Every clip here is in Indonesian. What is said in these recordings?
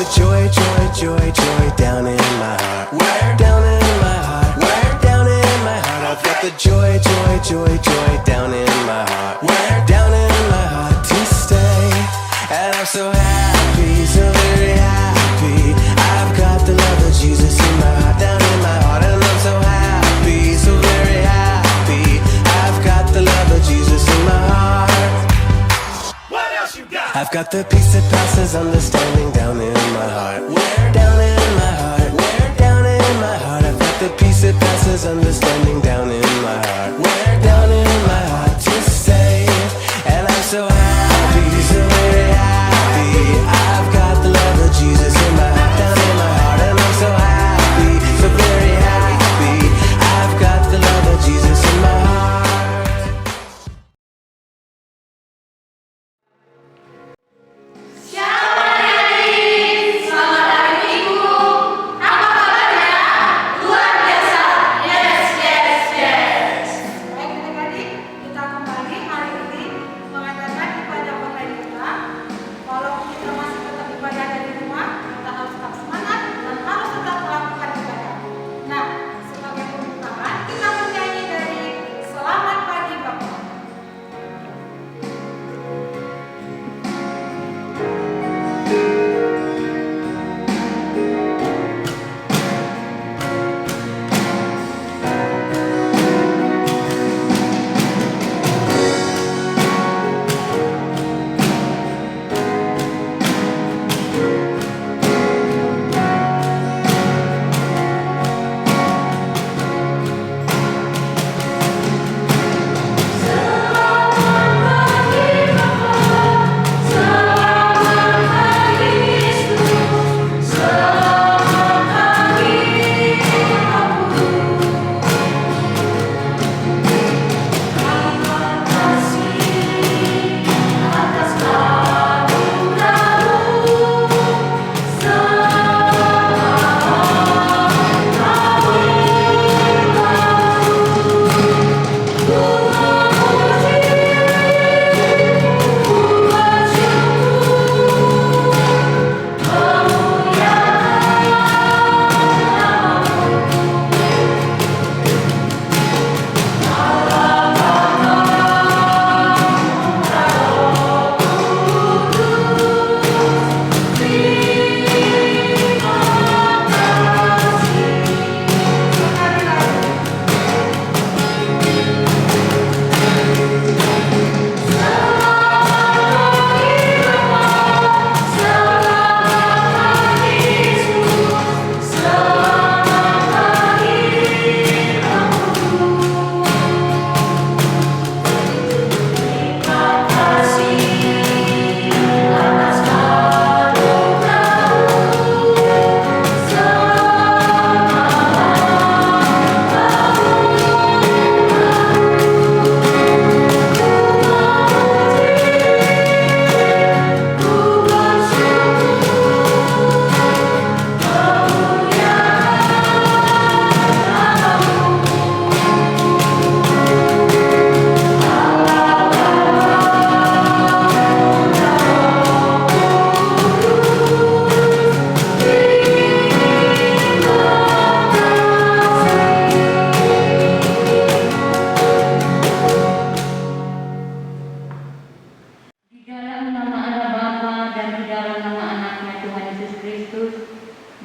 the joy, joy, joy, joy down in my heart. Where? Down in my heart. Where? Down in my heart. I've got the joy, joy, joy, joy down in my heart. Where? Down in my heart to stay. And I'm so happy, so very happy. I've got the love of Jesus in my heart, down in my heart. And I'm so happy, so very happy. I've got the love of Jesus in my heart. What else you got? I've got the peace that passes understanding down in my heart. Where? Down in my heart. Where? Down in my heart. I've got the peace that passes understanding down in my heart. Where? Down in my heart to stay. And I'm so happy, so very happy. I've got the love of Jesus in my heart, down in my heart. And I'm so happy, so very happy. I've got the love of Jesus in my heart.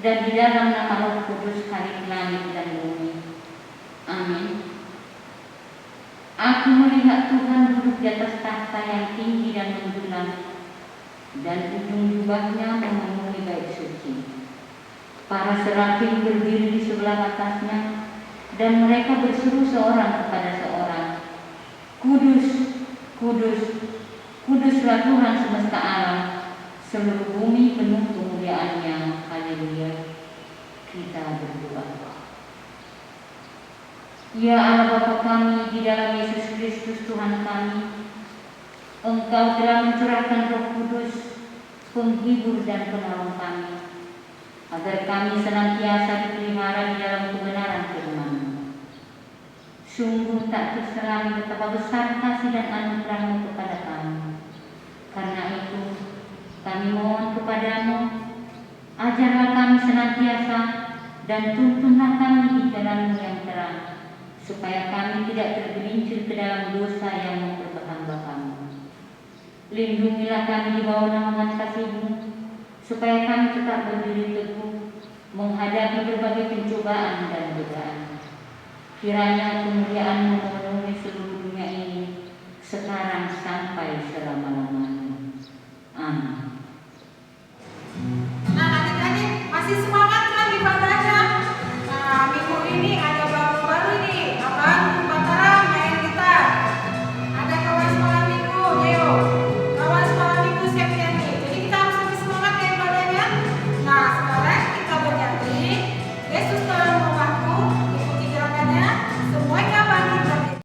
dan di dalam nama Roh Kudus hari langit dan bumi. Amin. Aku melihat Tuhan duduk di atas tahta yang tinggi dan menjulang, dan ujung jubahnya memenuhi bait suci. Para serafim berdiri di sebelah atasnya, dan mereka berseru seorang kepada seorang, Kudus, Kudus, Kuduslah Tuhan semesta alam, seluruh bumi penuh kemuliaan-Nya. Haleluya. Kita berdoa. Ya Allah Bapa kami di dalam Yesus Kristus Tuhan kami, Engkau telah mencurahkan Roh Kudus, penghibur dan penolong kami, agar kami senantiasa dipelihara di dalam kebenaran firman-Mu. Sungguh tak terselami betapa besar kasih dan anugerah-Mu kepada kami. Karena itu, kami mohon kepadamu, dan tuntunlah kami di jalan-Mu yang terang, supaya kami tidak tergelincir ke dalam dosa yang memperbudak kami. Lindungilah kami di bawah naungan kasih-Mu, supaya kami tetap berdiri teguh menghadapi berbagai pencobaan dan godaan. Kiranya kemuliaan-Mu memenuhi seluruh dunia ini, sekarang sampai selama-lamanya. Amin. Nah, adik-adik masih semangat kan ibadahnya? Nah, minggu ini ada baru-baru nih, Abang Batara main gitar. Ada kawan sekolah minggu, Neo. Kawan sekolah minggu Septiani. Jadi kita harus lebih semangat ya ibadahnya. Nah, sekarang kita bernyanyi Yesus telah mengubahku. Ikuti gerakannya. Semuanya bangkit bangkit.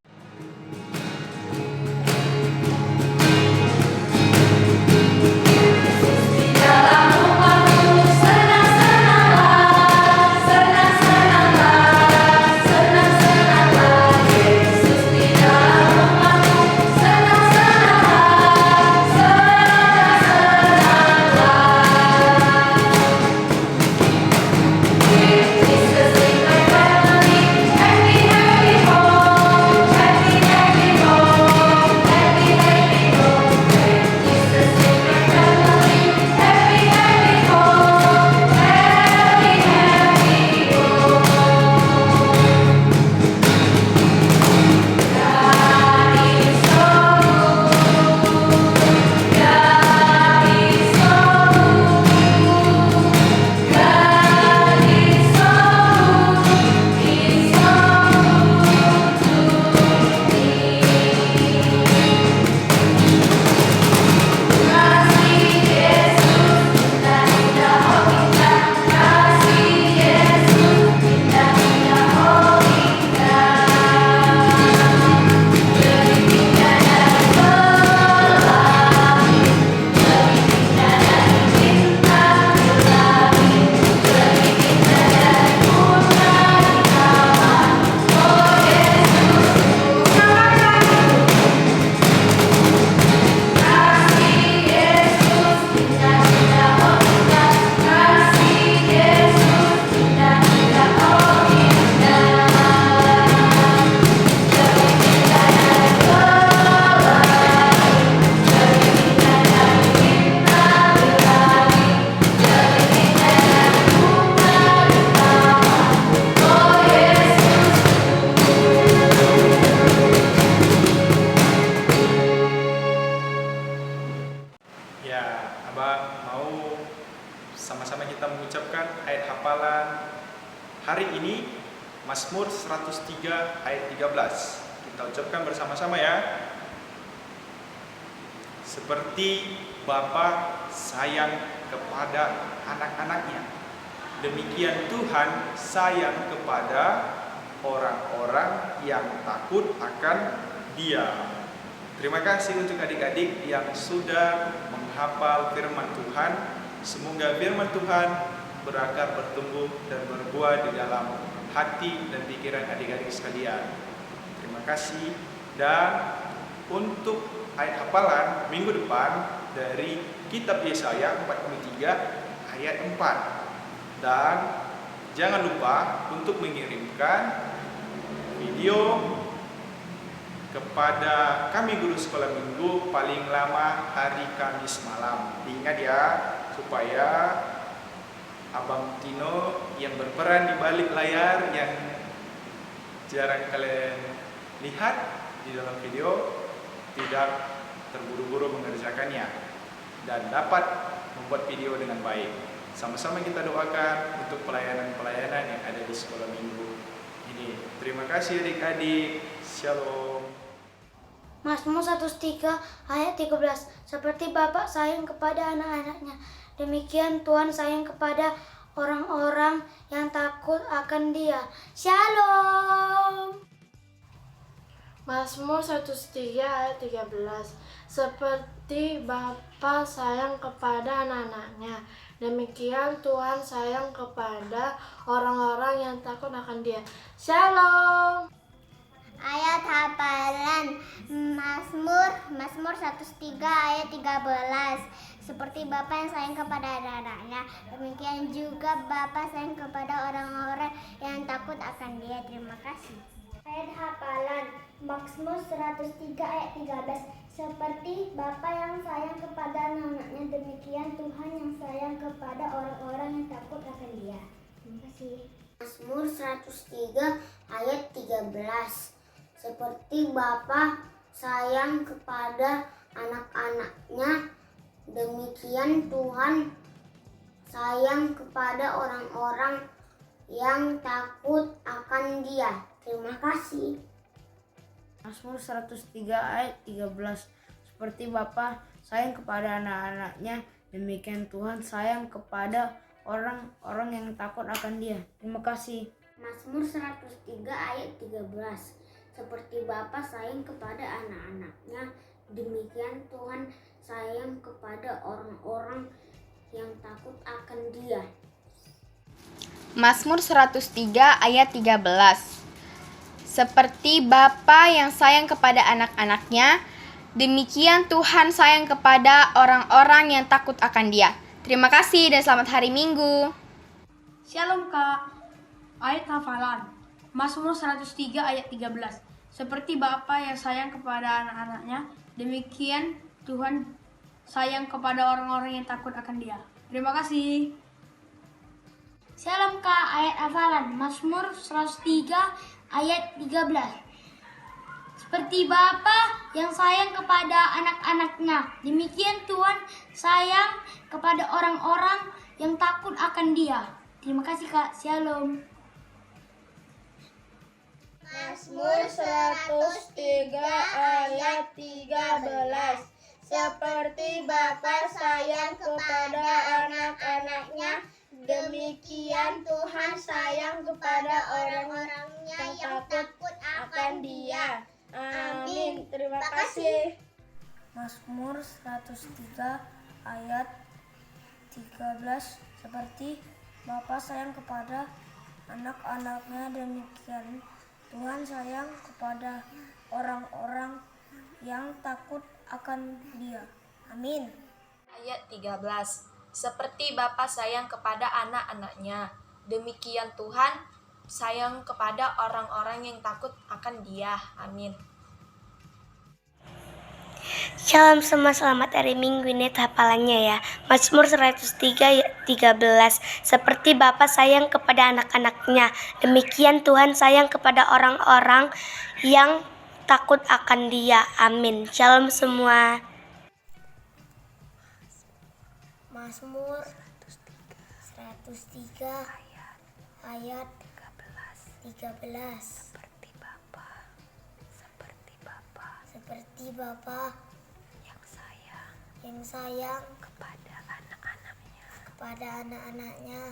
Ya, Abang mau sama-sama kita mengucapkan ayat hafalan hari ini, Mazmur 103 ayat 13. Kita ucapkan bersama-sama ya. Seperti Bapa sayang kepada anak-anaknya, demikian Tuhan sayang kepada orang-orang yang takut akan Dia. Terima kasih untuk adik-adik yang sudah menghafal firman Tuhan. Semoga firman Tuhan berakar, bertumbuh, dan berbuah di dalam hati dan pikiran adik-adik sekalian. Terima kasih. Dan untuk ayat hafalan minggu depan dari kitab Yesaya 43 ayat 4. Dan jangan lupa untuk mengirimkan video kepada kami guru sekolah minggu paling lama hari Kamis malam. Ingat ya, supaya Abang Tino yang berperan di balik layar yang jarang kalian lihat di dalam video tidak terburu-buru mengerjakannya dan dapat membuat video dengan baik. Sama-sama kita doakan untuk pelayanan-pelayanan yang ada di sekolah minggu ini. Terima kasih adik-adik. Shalom. Mazmur 103 ayat 13. Seperti Bapa sayang kepada anak-anaknya, demikian Tuhan sayang kepada orang-orang yang takut akan Dia. Shalom. Mazmur 103 ayat 13. Seperti Bapa sayang kepada anak-anaknya, demikian Tuhan sayang kepada orang-orang yang takut akan Dia. Shalom. Ayat hafalan Mazmur 103 ayat 13. Seperti Bapa yang sayang kepada anak-anaknya, demikian juga Bapa sayang kepada orang-orang yang takut akan Dia. Terima kasih. Ayat hafalan Mazmur 103 ayat 13. Seperti Bapa yang sayang kepada anak-anaknya, demikian Tuhan yang sayang kepada orang-orang yang takut akan Dia. Terima kasih. Mazmur 103 ayat 13. Seperti Bapa sayang kepada anak-anaknya, demikian Tuhan sayang kepada orang-orang yang takut akan Dia. Terima kasih. Mazmur 103 ayat 13. Seperti Bapa sayang kepada anak-anaknya, demikian Tuhan sayang kepada orang-orang yang takut akan Dia. Terima kasih. Mazmur 103 ayat 13. Seperti Bapa sayang kepada anak-anaknya, demikian Tuhan sayang kepada orang-orang yang takut akan Dia. Mazmur 103 ayat 13. Seperti Bapa yang sayang kepada anak-anaknya, demikian Tuhan sayang kepada orang-orang yang takut akan Dia. Terima kasih dan selamat hari Minggu. Shalom Kak. Ayat hafalan Mazmur 103 ayat 13. Seperti Bapa yang sayang kepada anak-anaknya, demikian Tuhan sayang kepada orang-orang yang takut akan Dia. Terima kasih. Shalom Kak, ayat hafalan Mazmur 103 ayat 13. Seperti Bapa yang sayang kepada anak-anaknya, demikian Tuhan sayang kepada orang-orang yang takut akan Dia. Terima kasih Kak, Shalom. Mazmur 103 ayat 13. Seperti Bapa sayang kepada anak-anaknya, demikian Tuhan sayang kepada orang-orang yang takut akan Dia. Amin. Terima kasih. Mazmur 103 ayat 13. Seperti Bapa sayang kepada anak-anaknya, demikian Tuhan sayang kepada orang-orang yang takut akan Dia. Amin. Ayat 13. Seperti Bapa sayang kepada anak-anaknya, demikian Tuhan sayang kepada orang-orang yang takut akan Dia. Amin. Shalom semua, selamat hari Minggu. Ini hafalannya ya. Mazmur 103 ayat 13. Seperti Bapa sayang kepada anak-anaknya, demikian Tuhan sayang kepada orang-orang yang takut akan Dia. Amin. Shalom semua. Mazmur 103 ayat 13. Seperti Bapa yang sayang kepada anak-anaknya,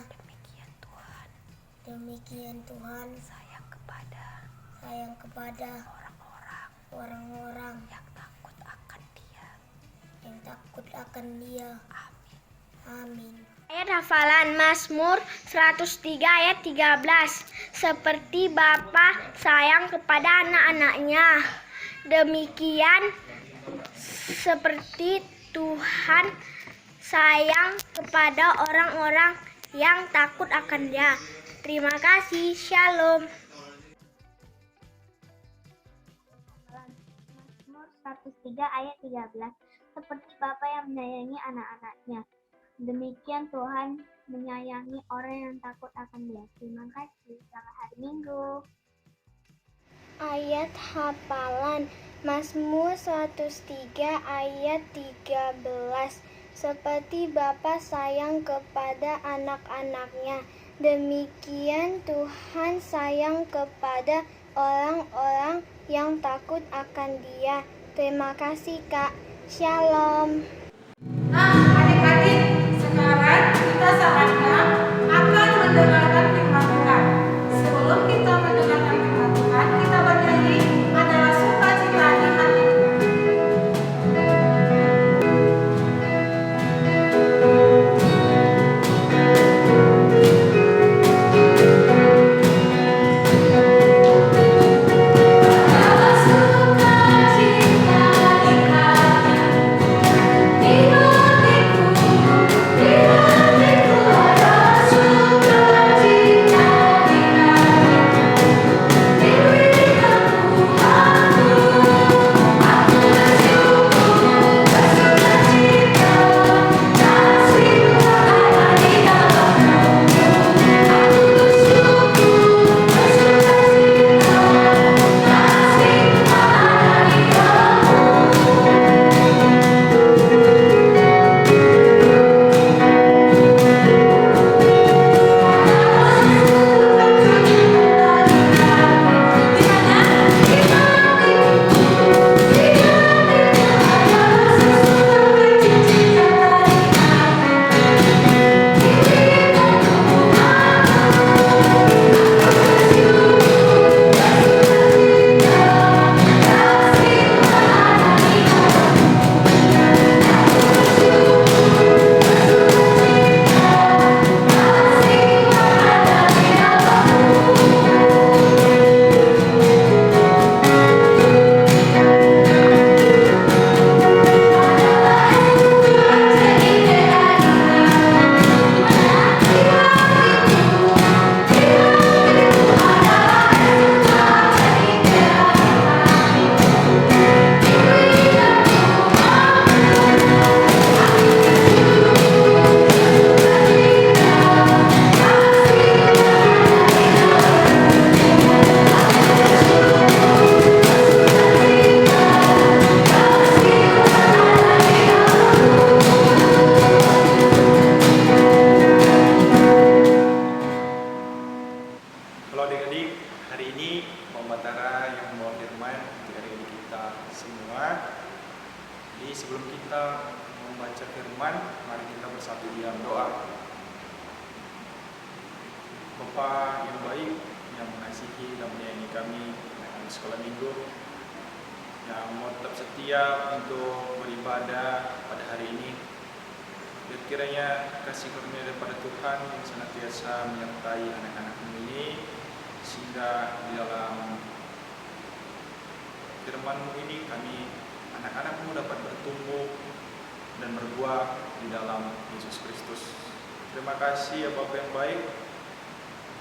demikian Tuhan sayang kepada orang-orang yang takut akan Dia. Amin. Ayat hafalan Mazmur 103 ayat 13. Seperti Bapa sayang kepada anak-anaknya, demikian seperti Tuhan sayang kepada orang-orang yang takut akan Dia. Terima kasih. Shalom. Mazmur 103 ayat 13. Seperti Bapa yang menyayangi anak-anaknya, demikian Tuhan menyayangi orang yang takut akan Dia. Terima kasih. Selamat hari Minggu. Ayat hafalan Mazmur 103 ayat 13. Seperti Bapa sayang kepada anak-anaknya, demikian Tuhan sayang kepada orang-orang yang takut akan Dia. Terima kasih Kak. Shalom. Nah, adik-adik, sekarang kita saatnya akan mendengarkan firman Tuhan. Sebelum kita mendengarkan firman Tuhan, kita bernyanyi adalah sukacita di hatiku. Sukacita di hatiku. membaca firman, mari kita bersatu dalam doa. Bapa yang baik, yang mengasihi dan menyayangi kami anak sekolah minggu, yang mau tetap setia untuk beribadah pada hari ini. Biar kiranya kasih karunia daripada Tuhan yang senantiasa menyertai anak-anak-Mu ini, sehingga di dalam firman-Mu ini kami anak-anak-Mu dapat bertumbuh dan berbuah di dalam Yesus Kristus. Terima kasih ya Bapa yang baik,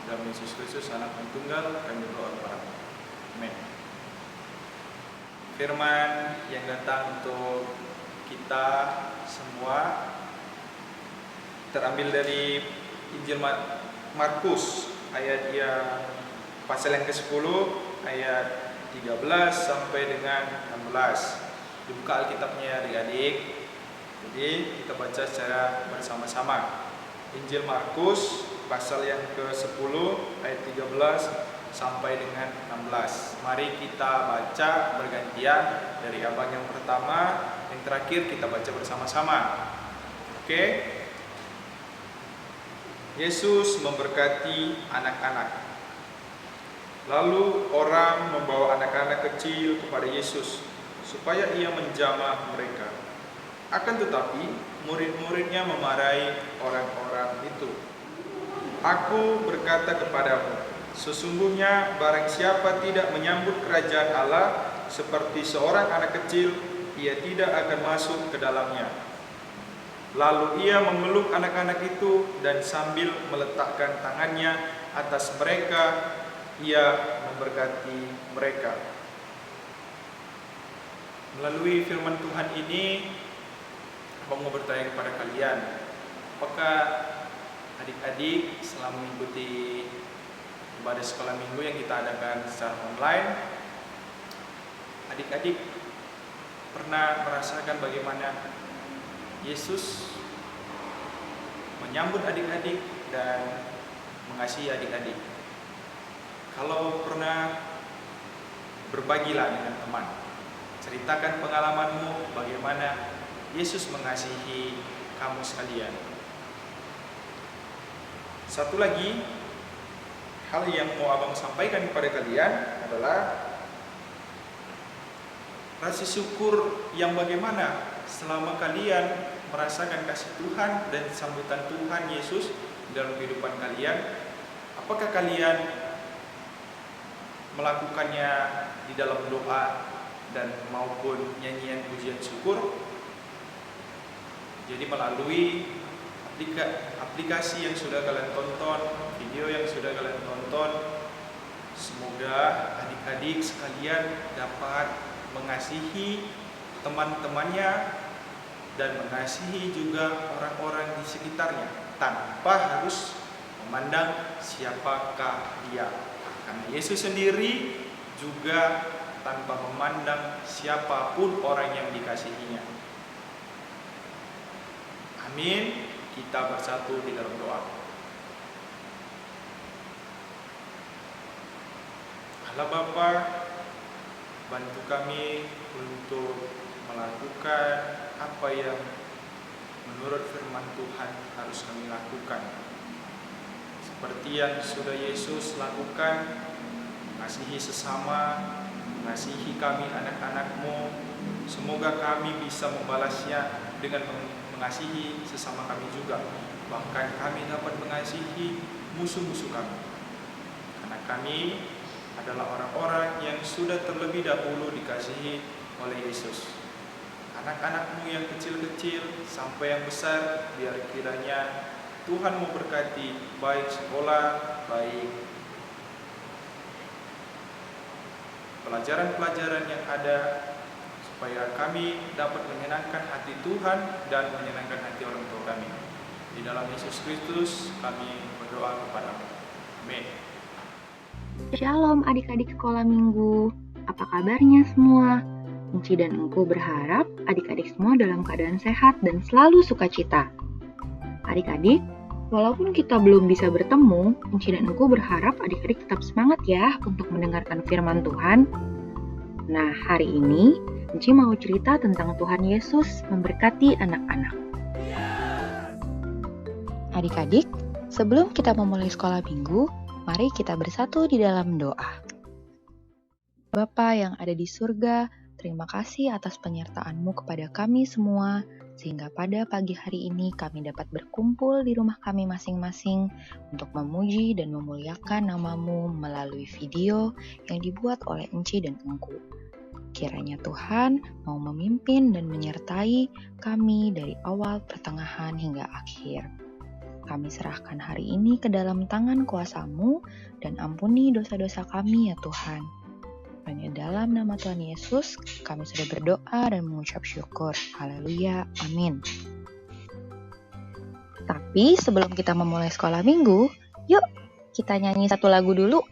dalam Yesus Kristus anak yang tunggal kami berdoa kepada-Mu. Amin. Firman yang datang untuk kita semua terambil dari Injil Markus ayat yang pasal yang ke-10 ayat 13 sampai dengan 16. Dibuka Alkitabnya adik-adik. Jadi kita baca secara bersama-sama. Injil Markus pasal yang ke-10 ayat 13 sampai dengan 16. Mari kita baca bergantian dari abang yang pertama, yang terakhir kita baca bersama-sama. Oke? Yesus memberkati anak-anak. Lalu orang membawa anak-anak kecil kepada Yesus supaya ia menjamah mereka. Akan tetapi murid-muridnya memarahi orang-orang itu. Aku berkata kepadamu, sesungguhnya barang siapa tidak menyambut kerajaan Allah seperti seorang anak kecil, ia tidak akan masuk ke dalamnya. Lalu ia memeluk anak-anak itu dan sambil meletakkan tangannya atas mereka, ia memberkati mereka. Melalui firman Tuhan ini, aku mau bertanya kepada kalian, apakah adik-adik selama mengikuti ibadah sekolah minggu yang kita adakan secara online, adik-adik pernah merasakan bagaimana Yesus menyambut adik-adik dan mengasihi adik-adik? Kalau pernah, berbagilah dengan teman. Ceritakan pengalamanmu bagaimana Yesus mengasihi kamu sekalian. Satu lagi hal yang mau abang sampaikan kepada kalian adalah rasa syukur yang bagaimana selama kalian merasakan kasih Tuhan dan sambutan Tuhan Yesus dalam kehidupan kalian. Apakah kalian melakukannya di dalam doa dan maupun nyanyian pujian syukur? Jadi melalui aplikasi yang sudah kalian tonton, video yang sudah kalian tonton, semoga adik-adik sekalian dapat mengasihi teman-temannya dan mengasihi juga orang-orang di sekitarnya tanpa harus memandang siapakah dia. Karena Yesus sendiri juga tanpa memandang siapapun orang yang dikasihinya. Amin. Kita bersatu di dalam doa. Allah Bapa, bantu kami untuk melakukan apa yang menurut firman Tuhan harus kami lakukan. Seperti yang sudah Yesus lakukan, mengasihi sesama, mengasihi kami anak-anak-Mu. Semoga kami bisa membalasnya dengan mengasihi sesama kami juga. Bahkan kami dapat mengasihi musuh-musuh kami. Karena kami adalah orang-orang yang sudah terlebih dahulu dikasihi oleh Yesus. Anak-anak-Mu yang kecil-kecil sampai yang besar, biar kiranya Tuhan memberkati baik sekolah, baik pelajaran-pelajaran yang ada, supaya kami dapat menyenangkan hati Tuhan dan menyenangkan hati orang tua kami. Di dalam Yesus Kristus kami berdoa kepada-Mu. Amin. Shalom adik-adik sekolah minggu, apa kabarnya semua? Enci dan Engku berharap adik-adik semua dalam keadaan sehat dan selalu sukacita. Adik-adik, walaupun kita belum bisa bertemu, Enci dan Engku berharap adik-adik tetap semangat ya untuk mendengarkan firman Tuhan. Nah, hari ini Enci mau cerita tentang Tuhan Yesus memberkati anak-anak. Adik-adik, sebelum kita memulai sekolah minggu, mari kita bersatu di dalam doa. Bapa yang ada di surga, terima kasih atas penyertaan-Mu kepada kami semua, sehingga pada pagi hari ini kami dapat berkumpul di rumah kami masing-masing untuk memuji dan memuliakan nama-Mu melalui video yang dibuat oleh Enci dan Engku. Kiranya Tuhan mau memimpin dan menyertai kami dari awal, pertengahan, hingga akhir. Kami serahkan hari ini ke dalam tangan kuasa-Mu dan ampuni dosa-dosa kami ya Tuhan. Hanya dalam nama Tuhan Yesus kami sudah berdoa dan mengucap syukur. Haleluya, amin. Tapi sebelum kita memulai sekolah minggu, yuk kita nyanyi satu lagu dulu.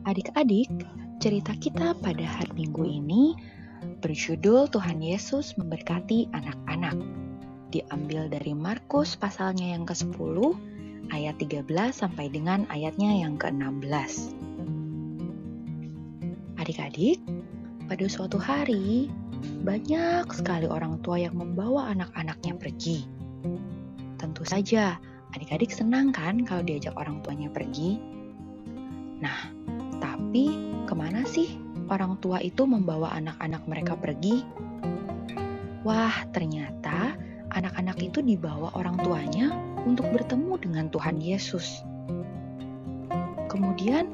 Adik-adik, cerita kita pada hari Minggu ini berjudul Tuhan Yesus memberkati anak-anak. Diambil dari Markus pasalnya yang ke-10, ayat 13 sampai dengan ayatnya yang ke-16. Adik-adik, pada suatu hari, banyak sekali orang tua yang membawa anak-anaknya pergi. Tentu saja, adik-adik senang kan kalau diajak orang tuanya pergi? Nah, tapi kemana sih orang tua itu membawa anak-anak mereka pergi? Wah, ternyata anak-anak itu dibawa orang tuanya untuk bertemu dengan Tuhan Yesus. Kemudian,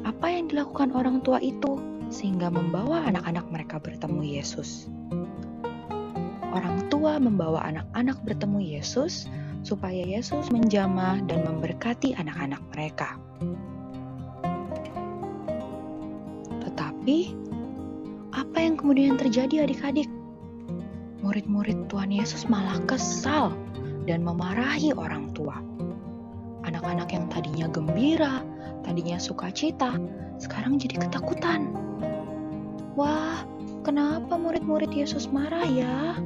apa yang dilakukan orang tua itu sehingga membawa anak-anak mereka bertemu Yesus? Orang tua membawa anak-anak bertemu Yesus supaya Yesus menjamah dan memberkati anak-anak mereka. Tetapi, apa yang kemudian terjadi adik-adik? Murid-murid Tuhan Yesus malah kesal dan memarahi orang tua. Anak-anak yang tadinya gembira, tadinya sukacita, sekarang jadi ketakutan. Wah, kenapa murid-murid Yesus marah ya?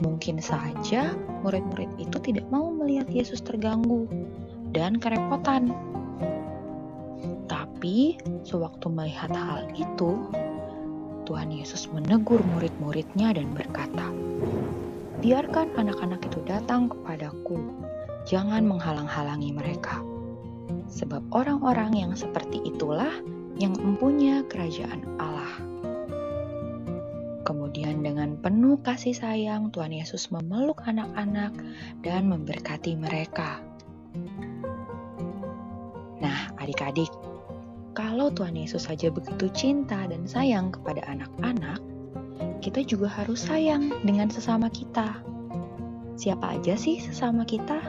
Mungkin saja murid-murid itu tidak mau melihat Yesus terganggu dan kerepotan. Tapi, sewaktu melihat hal itu, Tuhan Yesus menegur murid-muridnya dan berkata, "Biarkan anak-anak itu datang kepadaku, jangan menghalang-halangi mereka. Sebab orang-orang yang seperti itulah yang mempunyai kerajaan Allah." Kemudian dengan penuh kasih sayang, Tuhan Yesus memeluk anak-anak dan memberkati mereka. Nah, adik-adik, kalau Tuhan Yesus saja begitu cinta dan sayang kepada anak-anak, kita juga harus sayang dengan sesama kita. Siapa aja sih sesama kita?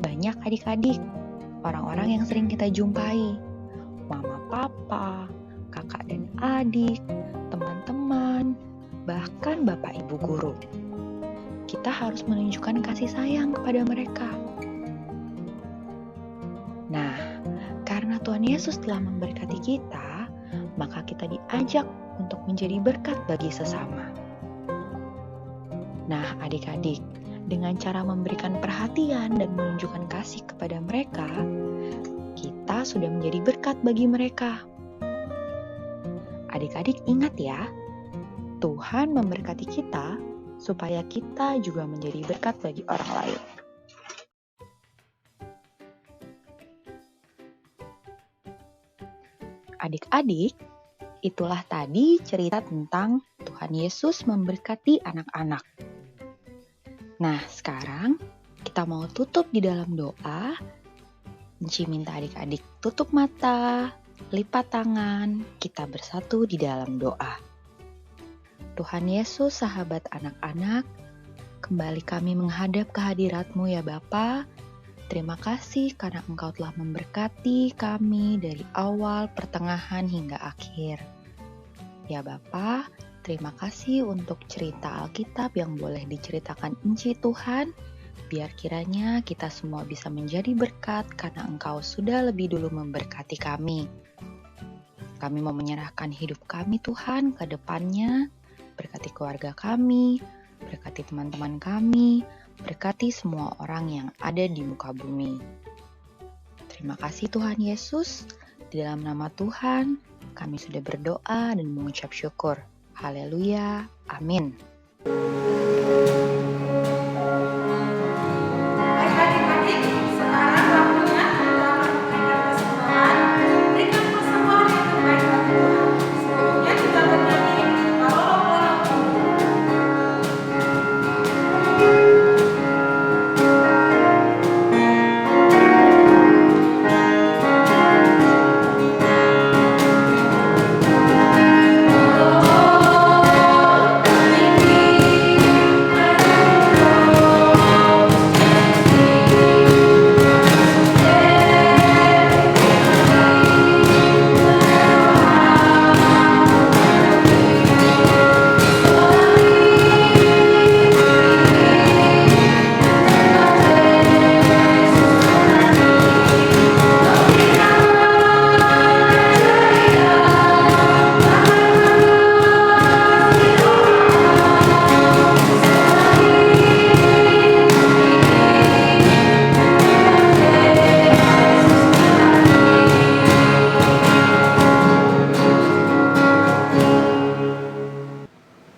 Banyak adik-adik, orang-orang yang sering kita jumpai. Mama, papa, kakak dan adik, teman-teman, bahkan bapak ibu guru. Kita harus menunjukkan kasih sayang kepada mereka. Nah, karena Tuhan Yesus telah memberkati kita, maka kita diajak untuk menjadi berkat bagi sesama. Nah, adik-adik, dengan cara memberikan perhatian dan menunjukkan kasih kepada mereka, kita sudah menjadi berkat bagi mereka. Adik-adik ingat ya, Tuhan memberkati kita supaya kita juga menjadi berkat bagi orang lain. Adik-adik, itulah tadi cerita tentang Tuhan Yesus memberkati anak-anak. Nah, sekarang kita mau tutup di dalam doa. Enci minta adik-adik tutup mata, lipat tangan, kita bersatu di dalam doa. Tuhan Yesus, sahabat anak-anak, kembali kami menghadap kehadirat-Mu ya Bapa. Terima kasih karena Engkau telah memberkati kami dari awal, pertengahan, hingga akhir. Ya Bapa, terima kasih untuk cerita Alkitab yang boleh diceritakan Enci Tuhan. Biar kiranya kita semua bisa menjadi berkat karena Engkau sudah lebih dulu memberkati kami. Kami mau menyerahkan hidup kami Tuhan ke depannya. Berkati keluarga kami, berkati teman-teman kami, berkati semua orang yang ada di muka bumi. Terima kasih Tuhan Yesus. Di dalam nama Tuhan, kami sudah berdoa dan mengucap syukur. Haleluya. Amin. Baik adik-adik, sekarang waktunya kita memberikan persembahan. Berikan persembahan yang terbaik bagi Tuhan. Sebelumnya kita bernyanyi Kalau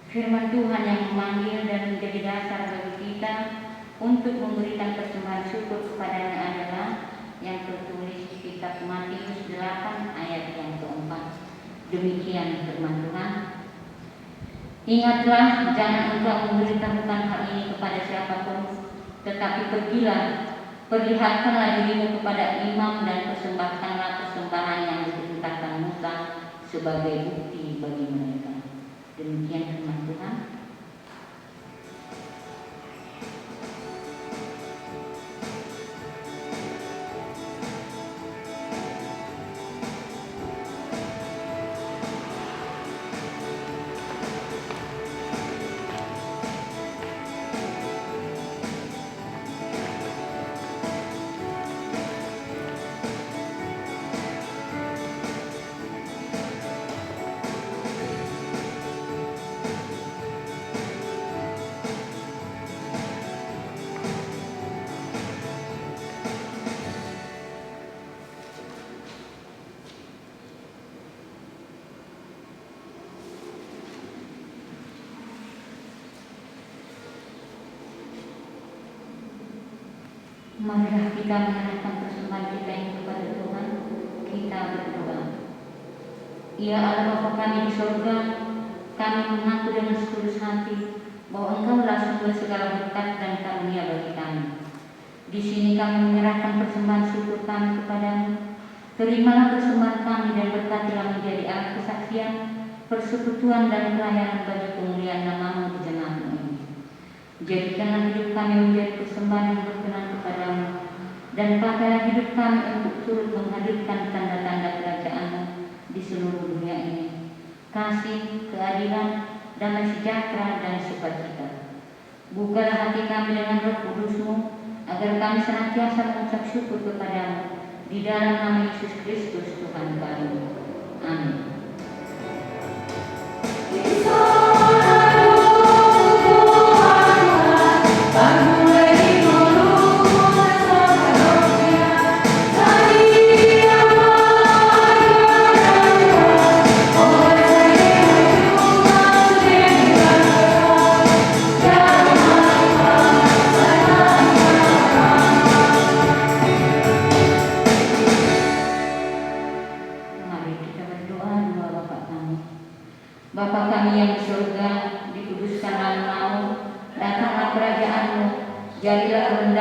Firman Tuhan yang memanggil dan menjadi dasar bagi kita untuk memberikan persembahan syukur kepadanya adalah yang tertulis di kitab Matius 8 ayat yang keempat. Demikian firman Tuhan. Ingatlah, jangan engkau memberitahukan hal ini kepada siapapun, tetapi pergilah, perlihatkanlah dirimu kepada imam dan persembahkanlah persembahan yang diperintahkan Musa sebagai bukti bagi mereka. Demikian firman Tuhan. Marilah kita menyerahkan persembahan kita ini kepada Tuhan. Kita berdoa. Ya Allah Bapa kami di surga, kami mengaku dengan setulus hati bahwa Engkaulah sumber segala berkat dan karunia bagi kami. Di sini kami menyerahkan persembahan syukur kami kepadamu. Terimalah persembahan kami dan berkatilah menjadi alat kesaksian, persekutuan dan pelayanan bagi kemuliaan nama-Mu di jemaat ini. Jadikanlah hidup kami menjadi persembahan yang berkenan kepadamu, dan pakailah hidup kami untuk turut menghadirkan tanda-tanda kerajaan-Mu di seluruh dunia ini. Kasih, keadilan, damai sejahtera dan sukacita. Bukalah hati kami dengan Roh Kudus-Mu, agar kami senantiasa mengucap syukur kepadamu di dalam nama Yesus Kristus Tuhan kami. Amin.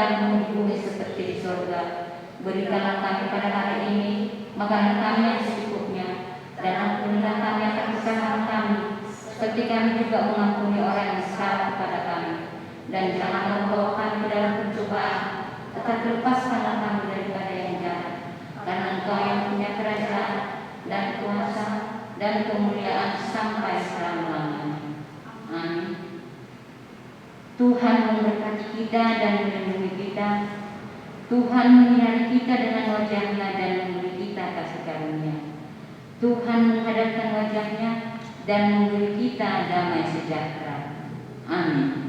kerajaan-Mu di bumi seperti di surga. Berikanlah kami pada hari ini makanan kami yang secukupnya, dan ampunilah kami akan kesalahan kami, seperti kami juga mengampuni orang yang salah kepada kami. Dan janganlah membawa kami ke dalam pencobaan, tetapi lepaskanlah kami daripada yang jahat. Karena Engkau yang punya kerajaan dan kuasa dan kemuliaan sampai selama-lamanya. Amin. Tuhan memberkati kita dan melindungi kita. Tuhan menyinari kita dengan wajah-Nya dan memberi kita kasih karunia. Tuhan menghadapkan wajah-Nya dan memberi kita damai sejahtera. Amin.